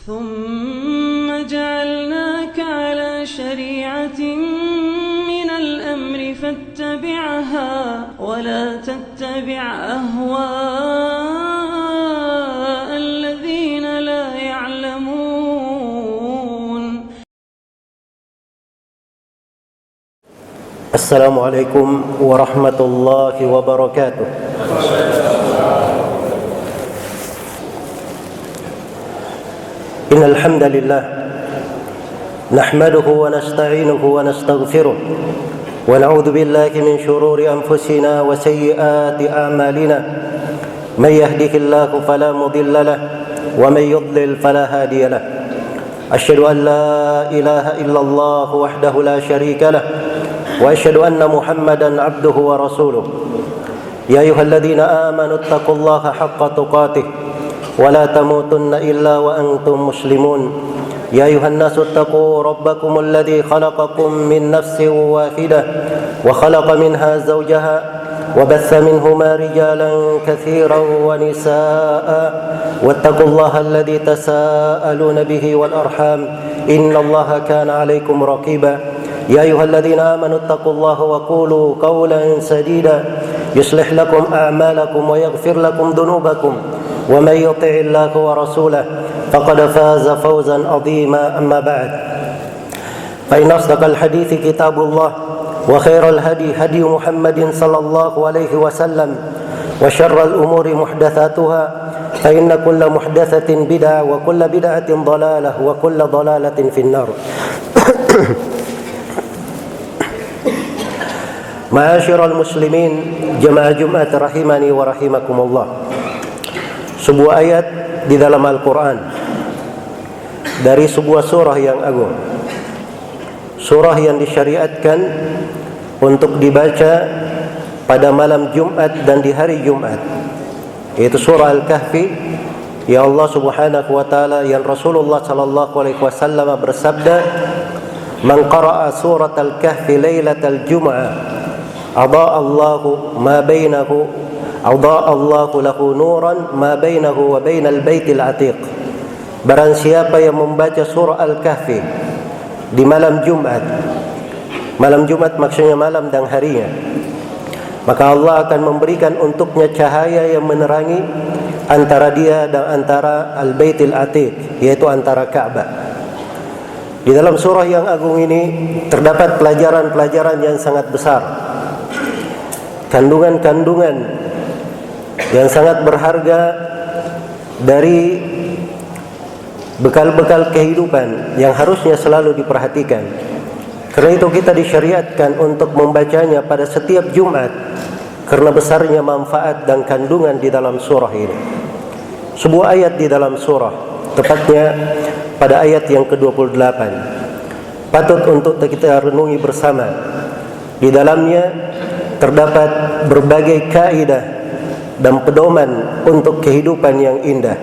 ثم جعلناك على شريعة من الأمر فاتبعها ولا تتبع أهواء الذين لا يعلمون. السلام عليكم ورحمة الله وبركاته. إن الحمد لله نحمده ونستعينه ونستغفره ونعوذ بالله من شرور أنفسنا وسيئات أعمالنا. من يهده الله فلا مضل له ومن يضلل فلا هادي له. أشهد أن لا إله إلا الله وحده لا شريك له وأشهد أن محمدا عبده ورسوله. يا أيها الذين آمنوا اتقوا الله حق تقاته ولا تموتن إلا وأنتم مسلمون. يا أيها الناس اتقوا ربكم الذي خلقكم من نفس واحدة وخلق منها زوجها وبث منهما رجالا كثيرا ونساء واتقوا الله الذي تساءلون به والأرحام إن الله كان عليكم رقيبا. يا أيها الذين آمنوا اتقوا الله وقولوا قولا سديدا يصلح لكم أعمالكم ويغفر لكم ذنوبكم ومن يطع الله ورسوله فقد فاز فوزا عظيما. أما بعد فإن أصدق الحديث كتاب الله وخير الهدي هدي محمد صلى الله عليه وسلم وشر الأمور محدثاتها فإن كل محدثة بدعة وكل بدعة ضلالة وكل ضلالة في النار. Ma'asyiral muslimin jamaah Jumat rahimani wa rahimakumullah. Sebuah ayat di dalam Al-Quran dari sebuah surah yang agung, surah yang disyariatkan untuk dibaca pada malam Jumat dan di hari Jumat, yaitu surah Al-Kahfi. Ya Allah subhanahu wa ta'ala, yang Rasulullah sallallahu alaihi wasallam bersabda, man qara'a surat Al-Kahfi lailatal Jum'ah adaa Allahu ma bainahu adaa Allahu lahu nuran ma bainahu wa bainal baitil atiq. Barang siapa yang membaca surah Al-Kahfi di malam Jumat, malam Jumat maksudnya malam dan harinya, maka Allah akan memberikan untuknya cahaya yang menerangi antara dia dan antara al-baitil atiq, yaitu antara Ka'bah. Di dalam surah yang agung ini terdapat pelajaran-pelajaran yang sangat besar, kandungan-kandungan yang sangat berharga dari bekal-bekal kehidupan yang harusnya selalu diperhatikan. Karena itu kita disyariatkan untuk membacanya pada setiap Jumat, karena besarnya manfaat dan kandungan di dalam surah ini. Sebuah ayat di dalam surah, tepatnya pada ayat yang ke-28, patut untuk kita renungi bersama. Di dalamnya terdapat berbagai kaidah dan pedoman untuk kehidupan yang indah.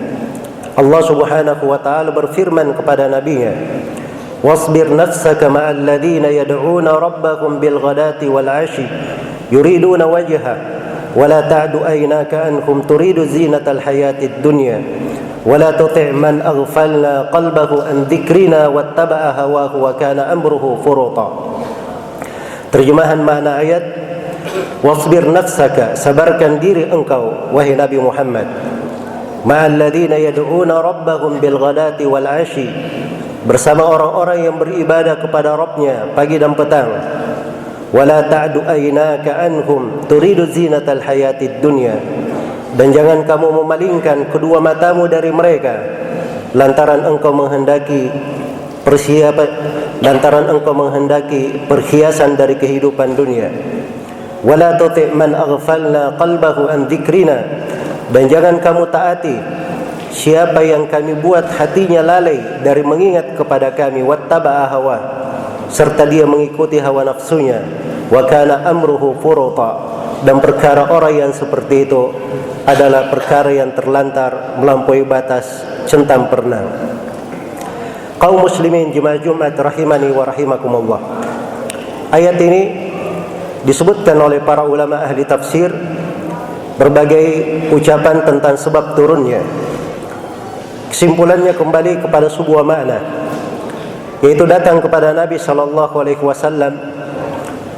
Allah subhanahu wa ta'ala berfirman kepada nabinya, wasbir nafsaka ma'al ladhina yad'una rabbahum bil ghadati wal 'ashi yuriduna wajha wa la ta'du aynaka anhum turidu zinatal hayatid dunya wa la tuti' man aghfalna qalbahu an dhikrina wattaba'a hawahu wa kana amruhu furuta. Terjemahan makna ayat, wasbir nafsaka, sabarkan diri engkau wahai Nabi Muhammad, ma'al ladhina yad'una rabbahum bil ghadati wal 'ashi, bersama orang-orang yang beribadah kepada Rabbnya pagi dan petang. Wala ta'du aynaka anhum turidu zinatal hayatid dunya, dan jangan kamu memalingkan kedua matamu dari mereka lantaran engkau menghendaki perhiasan dari kehidupan dunia. Wala tuti' man aghfalna qalbahu an dzikrina, dan jangan kamu taati siapa yang kami buat hatinya lalai dari mengingat kepada kami, wattaba'a hawa, serta dia mengikuti hawa nafsunya, wa kana amruhu furuta, dan perkara orang yang seperti itu adalah perkara yang terlantar melampaui batas centang perenang. Kaum muslimin jemaah Jumat rahimani wa rahimakumullah. Ayat ini disebutkan oleh para ulama ahli tafsir berbagai ucapan tentang sebab turunnya. Kesimpulannya kembali kepada sebuah makna, yaitu datang kepada Nabi SAW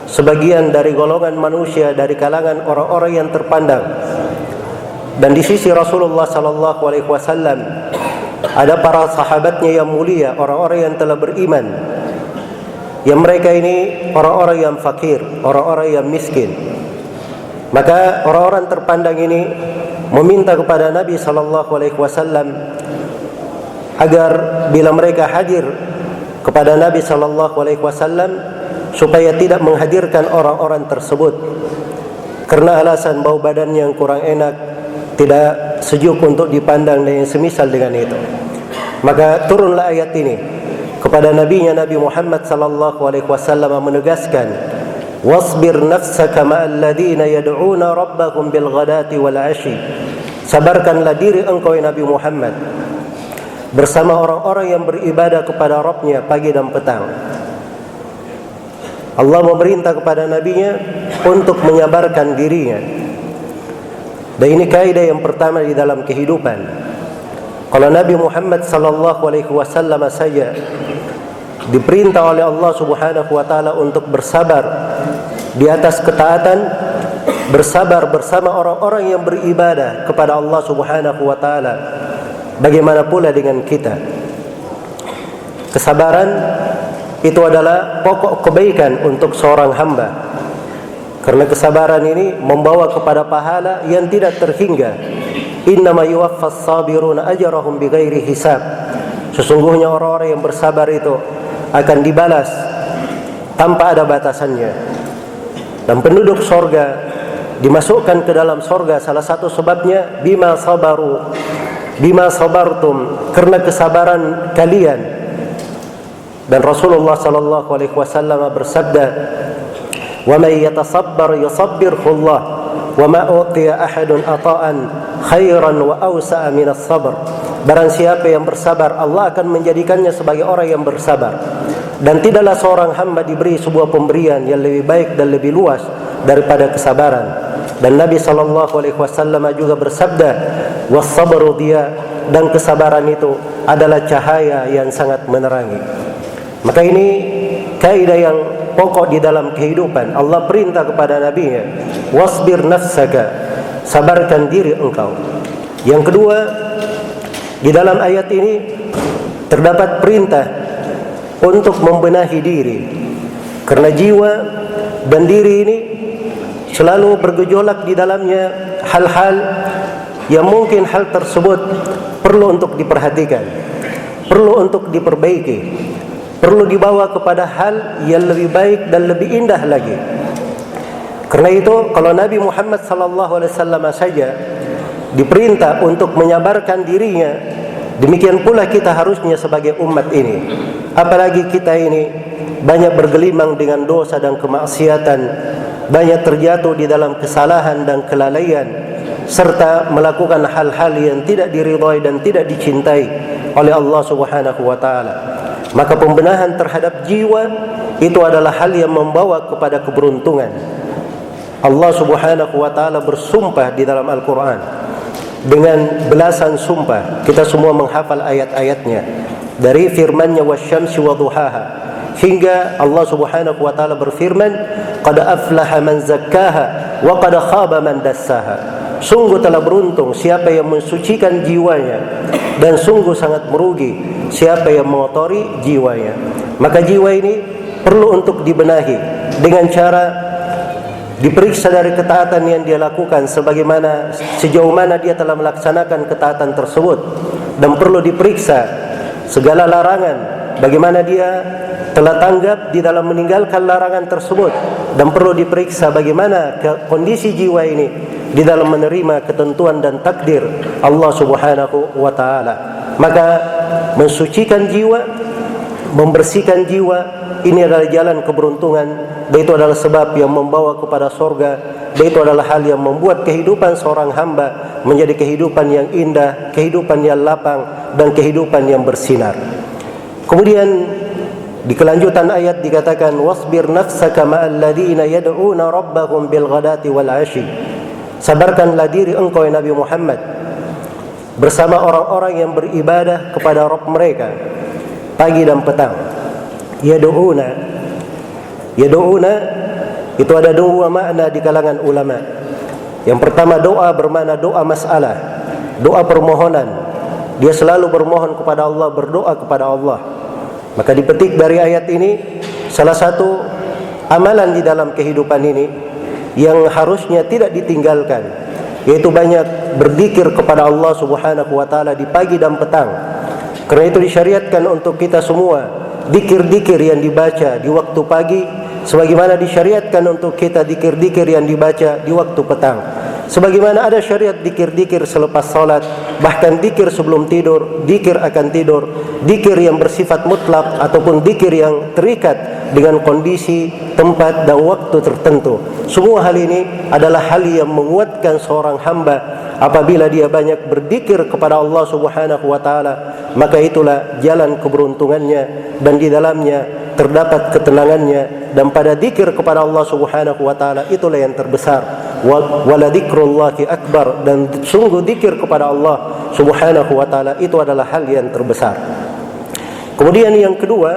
sebagian dari golongan manusia dari kalangan orang-orang yang terpandang. Dan di sisi Rasulullah SAW ada para sahabatnya yang mulia, orang-orang yang telah beriman, yang mereka ini orang-orang yang fakir, orang-orang yang miskin. Maka orang-orang terpandang ini meminta kepada Nabi SAW agar bila mereka hadir kepada Nabi SAW supaya tidak menghadirkan orang-orang tersebut karena alasan bau badan yang kurang enak, tidak sejuk untuk dipandang dan yang semisal dengan itu. Maka turunlah ayat ini kepada nabinya Nabi Muhammad SAW menegaskan, wasbir nafsaka ma'al ladina yad'una rabbahum bil ghadati wal 'ashi. Sabarkanlah diri engkau ya Nabi Muhammad bersama orang-orang yang beribadah kepada Rabbnya pagi dan petang. Allah memerintah kepada nabinya untuk menyabarkan dirinya. Dan ini kaidah yang pertama di dalam kehidupan. Kalau Nabi Muhammad SAW saja diperintah oleh Allah Subhanahu wa taala untuk bersabar di atas ketaatan, bersabar bersama orang-orang yang beribadah kepada Allah Subhanahu wa taala, bagaimana pula dengan kita? Kesabaran itu adalah pokok kebaikan untuk seorang hamba. Karena kesabaran ini membawa kepada pahala yang tidak terhingga. Innama yuwaffas sabiruna ajrahum bighairi hisab. Sesungguhnya orang-orang yang bersabar itu akan dibalas tanpa ada batasannya. Dan penduduk sorga dimasukkan ke dalam sorga salah satu sebabnya bima sabartum, karena kesabaran kalian. Dan Rasulullah SAW bersabda, wa may yatasabbar yusabbirhu Allah wa ma utiya ahadun ata'an khairan wa awsa'a min as-sabr. Barang siapa yang bersabar, Allah akan menjadikannya sebagai orang yang bersabar. Dan tidaklah seorang hamba diberi sebuah pemberian yang lebih baik dan lebih luas daripada kesabaran. Dan Nabi SAW juga bersabda, was-sabru diya, dan kesabaran itu adalah cahaya yang sangat menerangi. Maka ini kaidah yang pokok di dalam kehidupan. Allah perintah kepada nabinya, wasbir nafsaka, sabarkan diri engkau. Yang kedua, di dalam ayat ini terdapat perintah untuk membenahi diri, karena jiwa dan diri ini selalu bergejolak di dalamnya hal-hal yang mungkin hal tersebut perlu untuk diperhatikan, perlu untuk diperbaiki, perlu dibawa kepada hal yang lebih baik dan lebih indah lagi. Karena itu kalau Nabi Muhammad SAW saja diperintah untuk menyabarkan dirinya, demikian pula kita harusnya sebagai umat ini. Apalagi kita ini banyak bergelimang dengan dosa dan kemaksiatan, banyak terjatuh di dalam kesalahan dan kelalaian, serta melakukan hal-hal yang tidak diridhai dan tidak dicintai oleh Allah Subhanahu wa taala. Maka pembenahan terhadap jiwa itu adalah hal yang membawa kepada keberuntungan. Allah Subhanahu wa taala bersumpah di dalam Al-Qur'an dengan belasan sumpah. Kita semua menghafal ayat-ayatnya, dari firman-Nya wasyamsi wadhuhaha hingga Allah Subhanahu wa taala berfirman, qad aflaha man zakkaha wa qad khaba man dassaha. Sungguh telah beruntung siapa yang mensucikan jiwanya, dan sungguh sangat merugi siapa yang mengotori jiwanya. Maka jiwa ini perlu untuk dibenahi dengan cara diperiksa dari ketaatan yang dia lakukan, sebagaimana sejauh mana dia telah melaksanakan ketaatan tersebut, dan perlu diperiksa segala larangan, bagaimana dia telah tanggap di dalam meninggalkan larangan tersebut, dan perlu diperiksa bagaimana kondisi jiwa ini di dalam menerima ketentuan dan takdir Allah Subhanahu wa taala. Maka mensucikan jiwa, membersihkan jiwa, ini adalah jalan keberuntungan, dan itu adalah sebab yang membawa kepada surga, dan itu adalah hal yang membuat kehidupan seorang hamba menjadi kehidupan yang indah, kehidupan yang lapang, dan kehidupan yang bersinar. Kemudian di kelanjutan ayat dikatakan, wasbir nafsaka ma'al ladina yad'una rabbahum bil ghadati wal 'ashi. Sabarkanlah diri engkau ya Nabi Muhammad bersama orang-orang yang beribadah kepada Rabb mereka pagi dan petang. Yad'una itu ada dua makna di kalangan ulama. Yang pertama, doa bermakna doa masalah, doa permohonan. Dia selalu bermohon kepada Allah, berdoa kepada Allah. Maka dipetik dari ayat ini salah satu amalan di dalam kehidupan ini yang harusnya tidak ditinggalkan, yaitu banyak berzikir kepada Allah Subhanahu wa taala di pagi dan petang. Karena itu disyariatkan untuk kita semua zikir-zikir yang dibaca di waktu pagi sebagaimana disyariatkan untuk kita zikir-zikir yang dibaca di waktu petang. Sebagaimana ada syariat zikir-zikir selepas salat, bahkan zikir sebelum tidur, zikir akan tidur, zikir yang bersifat mutlak ataupun zikir yang terikat dengan kondisi, tempat dan waktu tertentu. Semua hal ini adalah hal yang menguatkan seorang hamba apabila dia banyak berzikir kepada Allah Subhanahu wa taala, maka itulah jalan keberuntungannya dan di dalamnya terdapat ketenangannya, dan pada zikir kepada Allah Subhanahu wa taala itulah yang terbesar. Wala dzikrullahi akbar, dan sungguh zikir kepada Allah Subhanahu wa taala itu adalah hal yang terbesar. Kemudian yang kedua,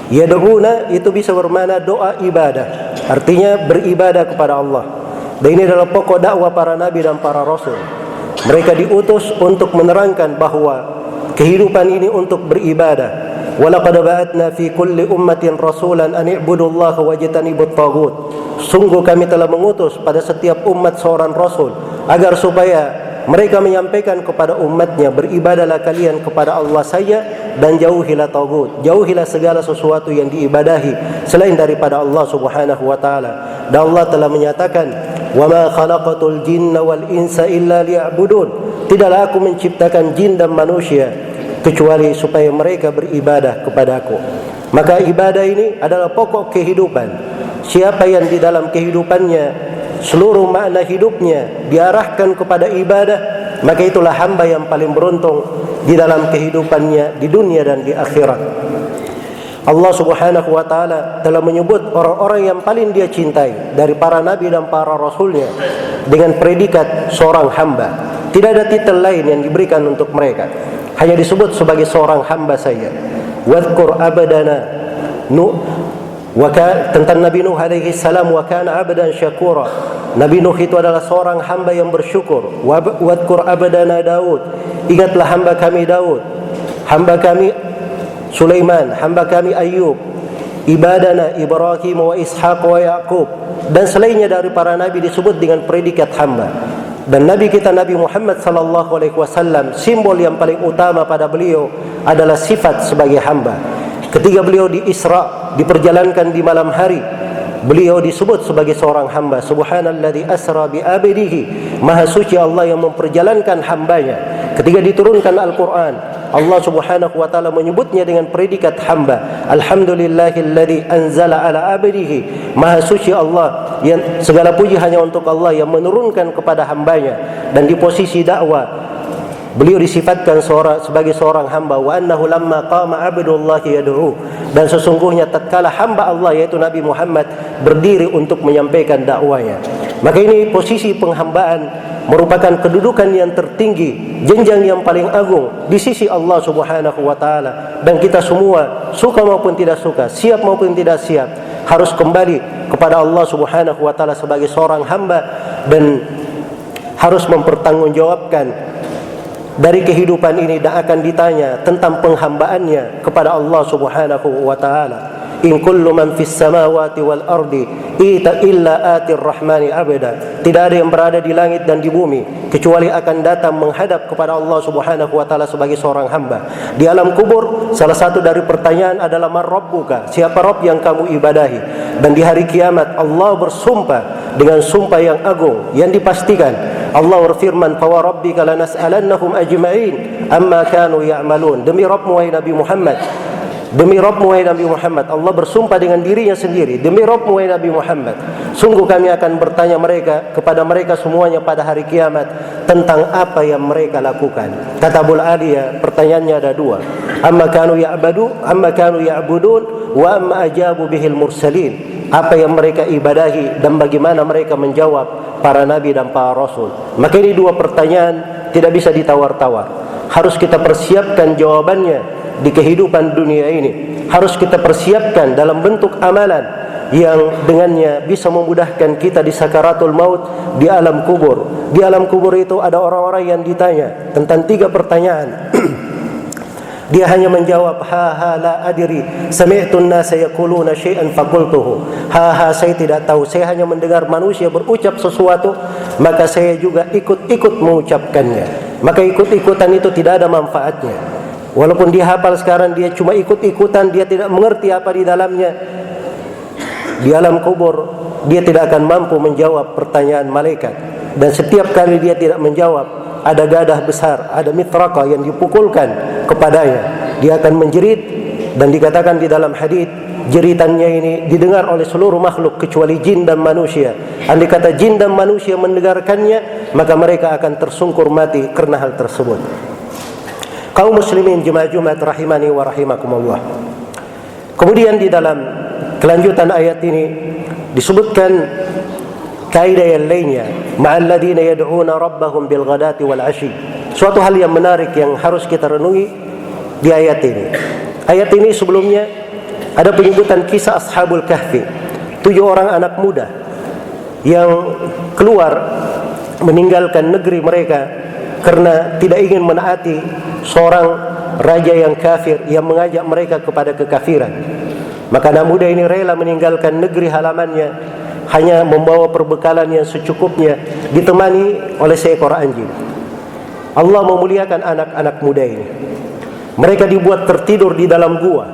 yad'una itu bisa bermakna doa ibadah, artinya beribadah kepada Allah. Dan ini adalah pokok dakwah para nabi dan para rasul. Mereka diutus untuk menerangkan bahawa kehidupan ini untuk beribadah. Walaqad ba'atna fi kulli ummatin rasulan an i'budullaha wajtanibut taghut. Sungguh kami telah mengutus pada setiap umat seorang rasul agar supaya mereka menyampaikan kepada umatnya, beribadalah kalian kepada Allah saja dan jauhilah taghut, jauhilah segala sesuatu yang diibadahi selain daripada Allah Subhanahu wa taala. Dan Allah telah menyatakan, "Wa ma khalaqatul jinna wal insa illa liya'budun." Tidaklah aku menciptakan jin dan manusia kecuali supaya mereka beribadah kepadaku. Maka ibadah ini adalah pokok kehidupan. Siapa yang di dalam kehidupannya seluruh makna hidupnya diarahkan kepada ibadah, maka itulah hamba yang paling beruntung di dalam kehidupannya di dunia dan di akhirat. Allah Subhanahu wa taala telah menyebut orang-orang yang paling dia cintai dari para nabi dan para rasulnya dengan predikat seorang hamba. Tidak ada titel lain yang diberikan untuk mereka, hanya disebut sebagai seorang hamba saja. Wadhkur abadana tentang Nabi Nuh alaihi salam, wa kana abdan syakura. Nabi Nuh itu adalah seorang hamba yang bersyukur. Wadhkur abadana Daud, ingatlah hamba kami Daud, hamba kami Sulaiman, hamba kami Ayub, ibadana Ibrahim wa Ishaq wa Yaqub. Dan selainnya dari para nabi disebut dengan predikat hamba. Dan Nabi kita Nabi Muhammad sallallahu alaihi wasallam, simbol yang paling utama pada beliau adalah sifat sebagai hamba. Ketika beliau di Isra, diperjalankan di malam hari, beliau disebut sebagai seorang hamba. Subhanalladzi asra bi abdihi, maha suci Allah yang memperjalankan hambanya. Ketika diturunkan Al-Quran, Allah Subhanahu wa taala menyebutnya dengan predikat hamba. Alhamdulillahilladzi anzala ala abdihi, maha suci Allah yang segala puji hanya untuk Allah yang menurunkan kepada hambanya. Dan di posisi dakwah beliau disifatkan sebagai seorang hamba. Wa annahu lamma qama abdullahi yad'u, dan sesungguhnya tatkala hamba Allah yaitu Nabi Muhammad berdiri untuk menyampaikan dakwanya. Maka ini posisi penghambaan merupakan kedudukan yang tertinggi, jenjang yang paling agung di sisi Allah Subhanahu wa taala. Dan kita semua, suka maupun tidak suka, siap maupun tidak siap, harus kembali kepada Allah Subhanahu wa taala sebagai seorang hamba dan harus mempertanggungjawabkan dari kehidupan ini dan akan ditanya tentang penghambaannya kepada Allah Subhanahu wa taala. In kullu man fis samawati wal ardi illa atir rahmani abada. Tidak ada yang berada di langit dan di bumi kecuali akan datang menghadap kepada Allah Subhanahu wa taala sebagai seorang hamba. Di alam kubur salah satu dari pertanyaan adalah man rabbuka, siapa Rabb yang kamu ibadahi. Dan di hari kiamat Allah bersumpah dengan sumpah yang agung yang dipastikan. Allah berfirman, "Fa wa rabbika lanas'alannahum ajma'in amma kanu ya'malun." Demi Rabbmu wahai Nabi Muhammad, demi Rabbmu wahai Nabi Muhammad, Allah bersumpah dengan dirinya sendiri, demi Rabbmu wahai Nabi Muhammad, sungguh kami akan bertanya kepada mereka semuanya pada hari kiamat tentang apa yang mereka lakukan. Kata Abul Aliyah, pertanyaannya ada dua. Amma kanu ya'budun wa amma ajabu bihil mursalin. apa yang mereka ibadahi dan bagaimana mereka menjawab para nabi dan para rasul. Maka ini dua pertanyaan tidak bisa ditawar-tawar. Harus kita persiapkan jawabannya di kehidupan dunia ini. Harus kita persiapkan dalam bentuk amalan yang dengannya bisa memudahkan kita di sakaratul maut, di alam kubur. Di alam kubur itu ada orang-orang yang ditanya tentang 3 pertanyaan. Dia hanya menjawab ha la adri, sami'tu an-nasa yaquluna syai'an faqultuhu. Saya tidak tahu, saya hanya mendengar manusia berucap sesuatu, maka saya juga ikut-ikut mengucapkannya. Maka ikut-ikutan itu tidak ada manfaatnya. Walaupun dia hafal sekarang, dia cuma ikut-ikutan, dia tidak mengerti apa di dalamnya. Di alam kubur dia tidak akan mampu menjawab pertanyaan malaikat. Dan setiap kali dia tidak menjawab, ada gadah besar, ada mitraqah yang dipukulkan kepadanya. Dia akan menjerit, dan dikatakan di dalam hadis, jeritannya ini didengar oleh seluruh makhluk kecuali jin dan manusia. Andai kata jin dan manusia mendengarkannya, maka mereka akan tersungkur mati karena hal tersebut. Kaum muslimin jemaah Jumat rahimani wa rahimakumullah. Kemudian di dalam kelanjutan ayat ini disebutkan kaidah yang lainnya, ma'al ladina yad'una rabbahum bil ghadati wal 'ashi. Suatu hal yang menarik yang harus kita renungi di ayat ini. Ayat ini sebelumnya ada penyebutan kisah Ashabul Kahfi, 7 orang anak muda yang keluar meninggalkan negeri mereka karena tidak ingin menaati seorang raja yang kafir yang mengajak mereka kepada kekafiran. Maka anak muda ini rela meninggalkan negeri halamannya, hanya membawa perbekalan yang secukupnya, ditemani oleh seekor anjing. Allah memuliakan anak-anak muda ini. Mereka dibuat tertidur di dalam gua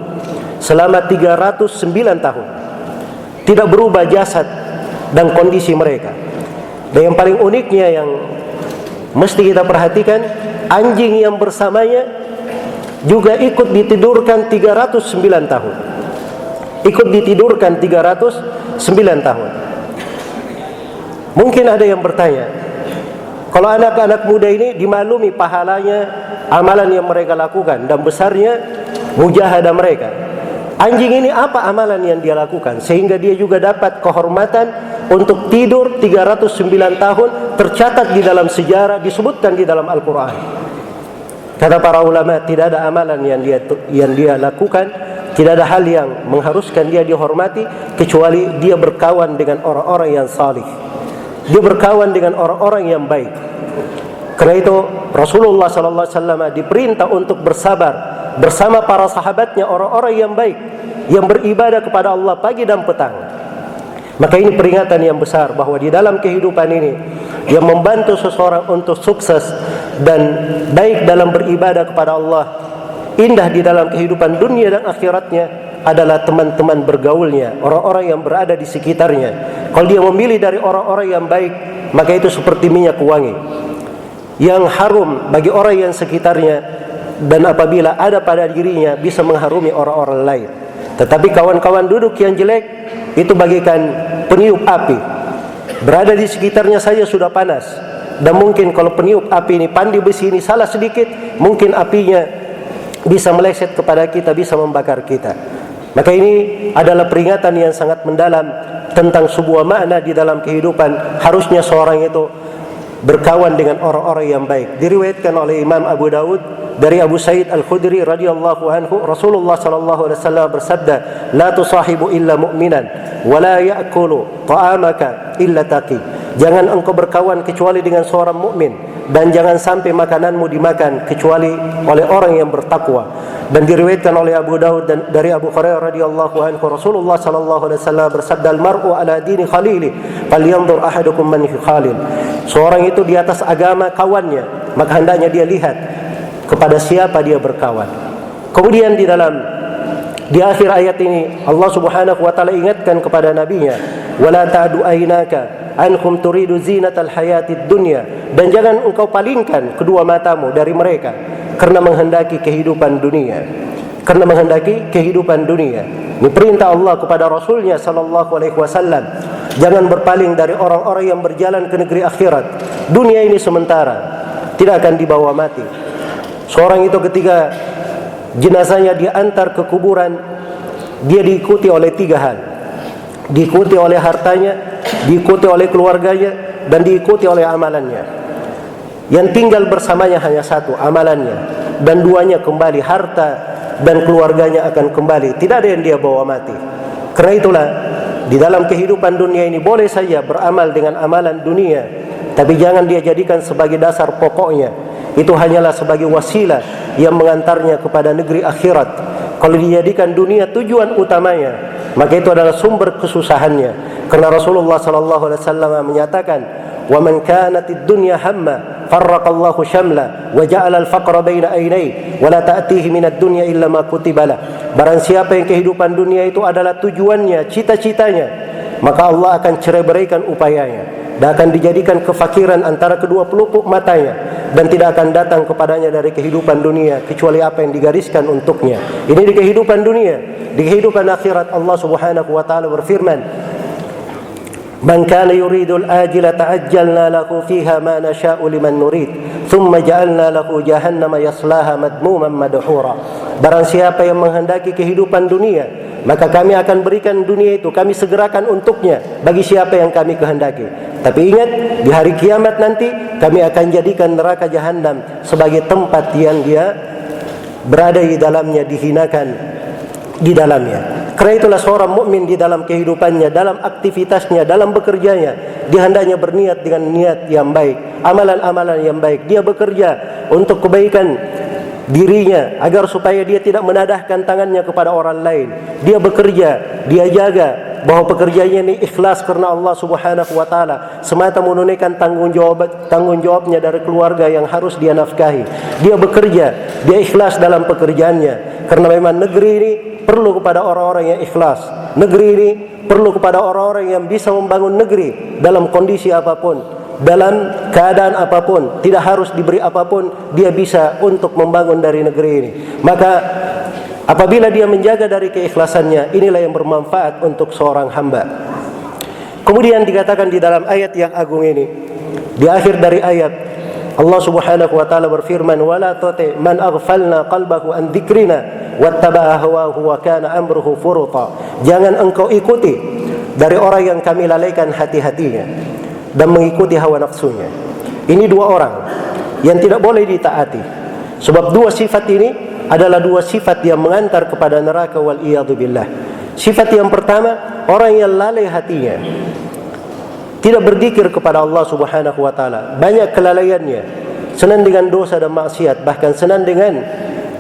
selama 309 tahun. Tidak berubah jasad dan kondisi mereka. Dan yang paling uniknya yang mesti kita perhatikan, anjing yang bersamanya juga ikut ditidurkan 309 tahun. Ikut ditidurkan 309 tahun. Mungkin ada yang bertanya, kalau anak-anak muda ini dimaklumi pahalanya amalan yang mereka lakukan dan besarnya mujahadah mereka, anjing ini apa amalan yang dia lakukan sehingga dia juga dapat kehormatan untuk tidur 309 tahun, tercatat di dalam sejarah, disebutkan di dalam Al-Quran. Kata para ulama, tidak ada amalan yang dia lakukan, tidak ada hal yang mengharuskan dia dihormati kecuali dia berkawan dengan orang-orang yang salih. Dia berkawan dengan orang-orang yang baik. Karena itu Rasulullah SAW diperintah untuk bersabar bersama para sahabatnya, orang-orang yang baik, yang beribadah kepada Allah pagi dan petang. Maka ini peringatan yang besar bahwa di dalam kehidupan ini yang membantu seseorang untuk sukses dan baik dalam beribadah kepada Allah, indah di dalam kehidupan dunia dan akhiratnya adalah teman-teman bergaulnya, orang-orang yang berada di sekitarnya. Kalau dia memilih dari orang-orang yang baik, maka itu seperti minyak wangi yang harum bagi orang yang sekitarnya, dan apabila ada pada dirinya bisa mengharumi orang-orang lain. Tetapi kawan-kawan duduk yang jelek itu bagaikan peniup api, berada di sekitarnya saja sudah panas. Dan mungkin kalau peniup api ini, pandi besi ini salah sedikit, mungkin apinya bisa meleset kepada kita, bisa membakar kita. Maka ini adalah peringatan yang sangat mendalam tentang sebuah makna di dalam kehidupan. Harusnya seorang itu berkawan dengan orang-orang yang baik. Diriwayatkan oleh Imam Abu Daud dari Abu Sa'id Al-Khudri radhiyallahu anhu, Rasulullah sallallahu alaihi wasallam bersabda, "La tusahibu illa mu'minan wa la ya'kulu ta'amaka illa taqi." Jangan engkau berkawan kecuali dengan seorang mukmin, dan jangan sampai makananmu dimakan kecuali oleh orang yang bertakwa. Dan diriwayatkan oleh Abu Daud dan dari Abu Hurairah radhiyallahu anhu, Rasulullah sallallahu alaihi wasallam bersabda, "Al-mar'u ala dini khalili, falyanzur ahadukum man khalil." Seorang itu di atas agama kawannya, maka hendaknya dia lihat kepada siapa dia berkawan. Kemudian di akhir ayat ini Allah Subhanahu wa taala ingatkan kepada nabinya, "Wala ta'du aynaka anhum turidu zinatal hayatid dunya." Dan jangan engkau palingkan kedua matamu dari mereka karena menghendaki kehidupan dunia. Karena menghendaki kehidupan dunia. Ini perintah Allah kepada Rasulnya sallallahu alaihi wasallam. Jangan berpaling dari orang-orang yang berjalan ke negeri akhirat. Dunia ini sementara, tidak akan dibawa mati. Seorang itu ketika jenazahnya diantar ke kuburan, dia diikuti oleh 3 hal. diikuti oleh hartanya, diikuti oleh keluarganya, dan diikuti oleh amalannya. Yang tinggal bersamanya hanya satu, amalannya, dan duanya kembali, harta dan keluarganya akan kembali. Tidak ada yang dia bawa mati. Karena itulah di dalam kehidupan dunia ini boleh saja beramal dengan amalan dunia, tapi jangan dia jadikan sebagai dasar pokoknya. Itu hanyalah sebagai wasilah yang mengantarnya kepada negeri akhirat. Kalau dijadikan dunia tujuan utamanya, maka itu adalah sumber kesusahannya. Karena Rasulullah SAW menyatakan, "Wa man kanatid dunya hamma, farraqallahu syamla, wa ja'ala al-faqra baina aynayhi, wa la ta'tihi minad dunya illa ma kutiba lah." Barang siapa yang kehidupan dunia itu adalah tujuannya, cita-citanya, maka Allah akan cerai-beraikan upayanya dan akan dijadikan kefakiran antara kedua pelupuk matanya, dan tidak akan datang kepadanya dari kehidupan dunia kecuali apa yang digariskan untuknya. Ini di kehidupan dunia. Di kehidupan akhirat Allah Subhanahu wa taala berfirman, "Man kana yuridul ajila ta'ajjalna lahu fiha ma nasha'u liman nurid, thumma ja'alna lahu jahannama yaslaha madmuman madhura." Barang siapa yang menghendaki kehidupan dunia, maka kami akan berikan dunia itu, kami segerakan untuknya bagi siapa yang kami kehendaki. Tapi ingat, di hari kiamat nanti kami akan jadikan neraka jahanam sebagai tempat yang dia berada di dalamnya, dihinakan di dalamnya. Karena itulah seorang mukmin di dalam kehidupannya, dalam aktivitasnya, dalam bekerjanya, dia hendaknya berniat dengan niat yang baik, amalan-amalan yang baik. Dia bekerja untuk kebaikan dirinya agar supaya dia tidak menadahkan tangannya kepada orang lain. Dia bekerja, dia jaga bahwa pekerjaannya ini ikhlas karena Allah Subhanahu wa taala, semata menunaikan tanggung jawabnya dari keluarga yang harus dia nafkahi. Dia bekerja, dia ikhlas dalam pekerjaannya karena memang negeri ini perlu kepada orang-orang yang ikhlas. Negeri ini perlu kepada orang-orang yang bisa membangun negeri dalam kondisi apapun, dalam keadaan apapun, tidak harus diberi apapun, dia bisa untuk membangun dari negeri ini. Maka apabila dia menjaga dari keikhlasannya, inilah yang bermanfaat untuk seorang hamba. Kemudian dikatakan di dalam ayat yang agung ini, di akhir dari ayat, Allah Subhanahu wa taala berfirman, "Wala tuti man aghfalna qalbahu an dzikrina wattaba'a hawahu wa kana amruhu furuta." Jangan engkau ikuti dari orang yang kami lalaikan hati-hatinya dan mengikuti hawa nafsunya. Ini dua orang yang tidak boleh ditaati. Sebab dua sifat ini adalah dua sifat yang mengantar kepada neraka wal iyadu billah. Sifat yang pertama, orang yang lalai hatinya, tidak berzikir kepada Allah Subhanahu wa taala, banyak kelalaiannya, senang dengan dosa dan maksiat, bahkan senang dengan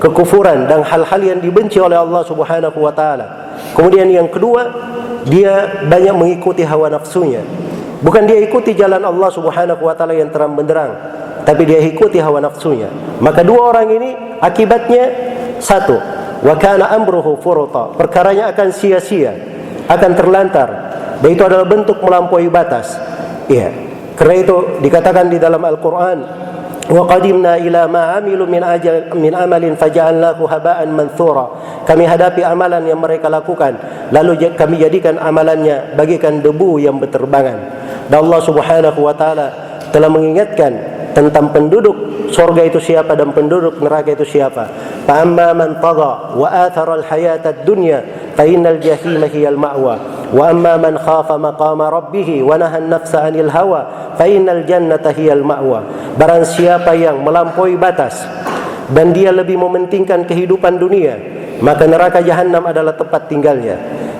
kekufuran dan hal-hal yang dibenci oleh Allah Subhanahu wa taala. Kemudian yang kedua, dia banyak mengikuti hawa nafsunya. Bukan dia ikuti jalan Allah Subhanahu wa taala yang terang benderang, tapi dia ikuti hawa nafsunya. Maka dua orang ini akibatnya satu, wa kana amruhu furuta, perkaranya akan sia-sia, akan terlantar. Dan itu adalah bentuk melampaui batas. Iya. Karena itu dikatakan di dalam Al-Qur'an, wa qadimna ila ma amilu min amalin faja'alnahu haba'an manthura. Kami hadapi amalan yang mereka lakukan, lalu kami jadikan amalannya bagikan debu yang berterbangan. Dan Allah Subhanahu wa taala telah mengingatkan tentang penduduk surga itu siapa dan penduduk neraka itu siapa. Fa amma man tagha wa athara al-hayata ad-dunya fa innal jahima hiyal ma'wa. Wa amma man khafa maqama rabbih wa naha an-nafsa 'anil hawa fa innal jannata hiyal ma'wa. Barang siapa yang melampaui batas dan dia lebih mementingkan kehidupan dunia, maka neraka jahanam adalah tempat tinggalnya.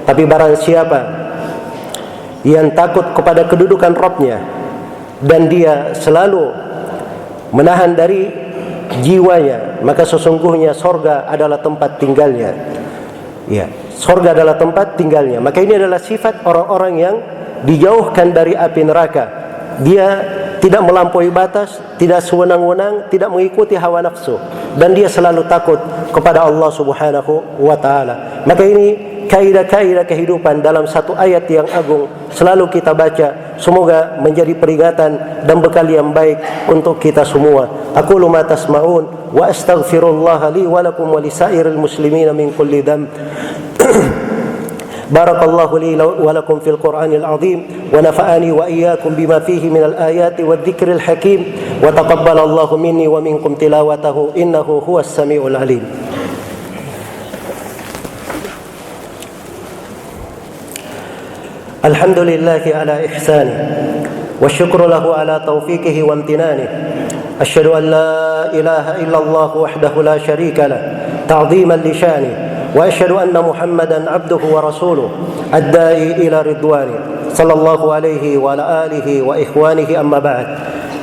Tapi barang siapa yang takut kepada kedudukan Rabb-Nya dan dia selalu menahan dari jiwanya, maka sesungguhnya sorga adalah tempat tinggalnya. Ya, sorga adalah tempat tinggalnya. Maka ini adalah sifat orang-orang yang dijauhkan dari api neraka. Dia tidak melampaui batas, tidak sewenang-wenang, tidak mengikuti hawa nafsu, dan dia selalu takut kepada Allah Subhanahu wa taala. Maka ini kaidah-kaidah kehidupan dalam satu ayat yang agung selalu kita baca. Semoga menjadi peringatan dan bekal yang baik untuk kita semua. Aqulu ma tasma'un wa astaghfirullah li wa lakum wa lisairil muslimina min kulli dhanb. Barakallahu li wa lakum fil Qur'anil azim wa nafa'ani wa iyyakum bima fihi minal ayati wadh-dhikril hakim wa taqabbalallahu minni wa minkum tilawatahu innahu huwas samiul alim. Alhamdulillahi ala ihsanih, wa syukru lahu ala taufiqihi wa amtinanih. Asyhadu an la ilaha illallah wahdahu la syarika lah, ta'ziman li sya'nih, wa asyhadu anna Muhammadan abduhu wa rasuluh, ad-da'i ila ridwanih, sallallahu alaihi wa ala alihi wa ikhwanihi, amma ba'd.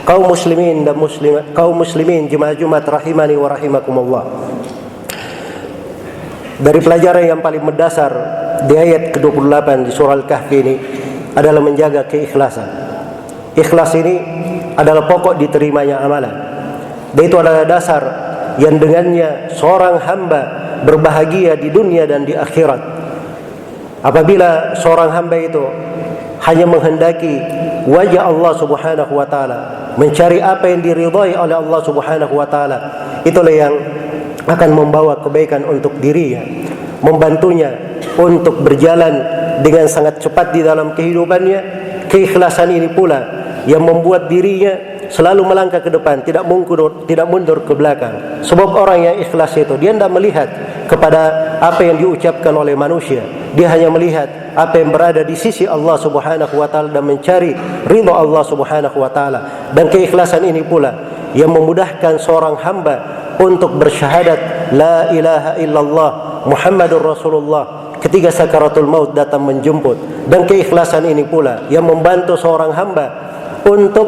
Kaum muslimin dan muslimat, kaum muslimin jemaah Jumat rahimani wa rahimakumullah. Dari pelajaran yang paling mendasar di ayat ke-28 di surah Al-Kahfi ini adalah menjaga keikhlasan. Ikhlas ini adalah pokok diterimanya amalan. Dan itu adalah dasar yang dengannya seorang hamba berbahagia di dunia dan di akhirat. Apabila seorang hamba itu hanya menghendaki wajah Allah Subhanahu wa taala, mencari apa yang diridhai oleh Allah Subhanahu wa taala, itulah yang akan membawa kebaikan untuk dirinya, membantunya untuk berjalan dengan sangat cepat di dalam kehidupannya. Keikhlasan ini pula yang membuat dirinya selalu melangkah ke depan, tidak mundur ke belakang. Sebab orang yang ikhlas itu, dia tidak melihat kepada apa yang diucapkan oleh manusia. Dia hanya melihat apa yang berada di sisi Allah Subhanahu wa taala dan mencari ridha Allah Subhanahu wa taala. Dan keikhlasan ini pula yang memudahkan seorang hamba untuk bersyahadat la ilaha illallah Muhammadur Rasulullah ketika sakaratul maut datang menjemput. Dan keikhlasan ini pula yang membantu seorang hamba untuk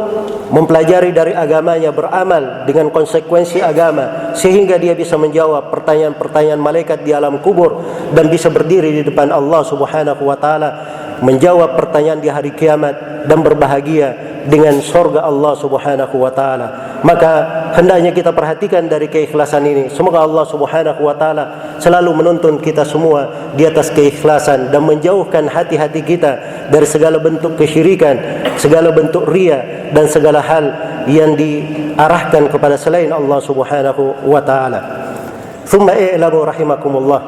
mempelajari dari agamanya, beramal dengan konsekuensi agama, sehingga dia bisa menjawab pertanyaan-pertanyaan malaikat di alam kubur dan bisa berdiri di depan Allah Subhanahu wa taala, menjawab pertanyaan di hari kiamat dan berbahagia dengan surga Allah Subhanahu wa taala. Maka hendaknya kita perhatikan dari keikhlasan ini. Semoga Allah Subhanahu wa taala selalu menuntun kita semua di atas keikhlasan dan menjauhkan hati-hati kita dari segala bentuk kesyirikan, segala bentuk riya dan segala hal yang diarahkan kepada selain Allah Subhanahu wa taala. Thumma i'lamu rahimakumullah,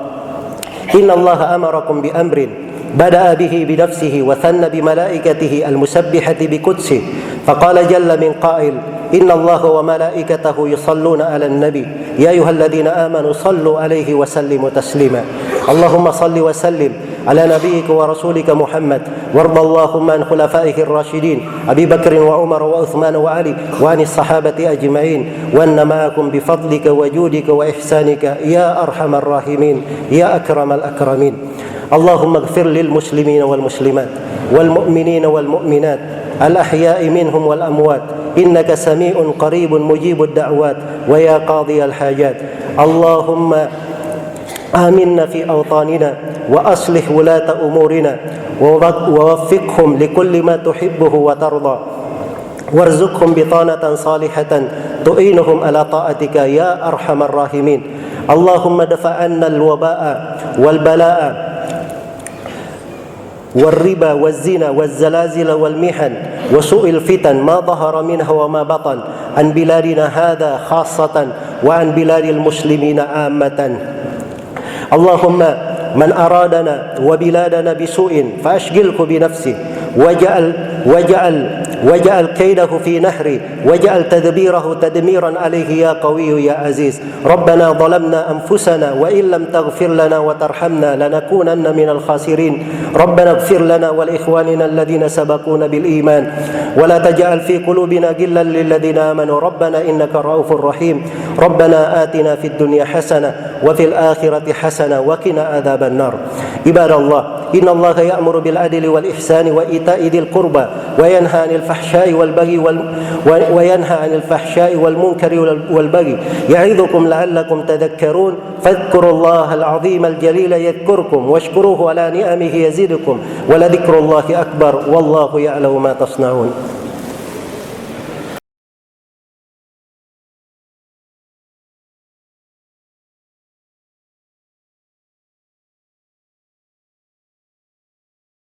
inna Allah amarakum bi amrin بدأ به بنفسه وثنى بملائكته المسبحة بقدسه فقال جل من قائل إن الله وملائكته يصلون على النبي يا أيها الذين آمنوا صلوا عليه وسلموا تسليما اللهم صل وسلم على نبيك ورسولك محمد وارض اللهم عن خلفائه الراشدين أبي بكر وعمر وعثمان وعلي وعن الصحابة أجمعين وأن معكم بفضلك وجودك وإحسانك يا أرحم الراحمين يا أكرم الأكرمين اللهم اغفر للمسلمين والمسلمات والمؤمنين والمؤمنات الأحياء منهم والأموات إنك سميع قريب مجيب الدعوات ويا قاضي الحاجات اللهم آمنا في أوطاننا وأصلح ولاة أمورنا ووفقهم لكل ما تحبه وترضى وارزقهم بطانة صالحة تعينهم على طاعتك يا أرحم الراحمين اللهم دفع عنا الوباء والبلاء والربا والزنا والزلازل والمحن وسوء الفتن ما ظهر منها وما بطن عن بلادنا هذا خاصة وعن بلاد المسلمين عامة اللهم من أرادنا وبلادنا بسوء فأشغله بنفسه وجعل كيده في نحره وجعل تدبيره تدميرا عليه يا قوي يا عزيز ربنا ظلمنا أنفسنا وإن لم تغفر لنا وترحمنا لنكونن من الخاسرين ربنا اغفر لنا ولإخواننا الذين سبقونا بالإيمان ولا تجعل في قلوبنا غلا للذين آمنوا ربنا إنك رؤوف رحيم ربنا آتنا في الدنيا حسنة وفي الآخرة حسنة وقنا عذاب النار عباد الله إن الله يأمر بالعدل والإحسان وإيتاء ذي القربى وينهى عن الفحشاء والمنكر والبغي يعظكم لعلكم تذكرون فاذكروا الله العظيم الجليل يذكركم واشكروه على نعمه يزدكم ولذكر الله أكبر والله يعلم ما تصنعون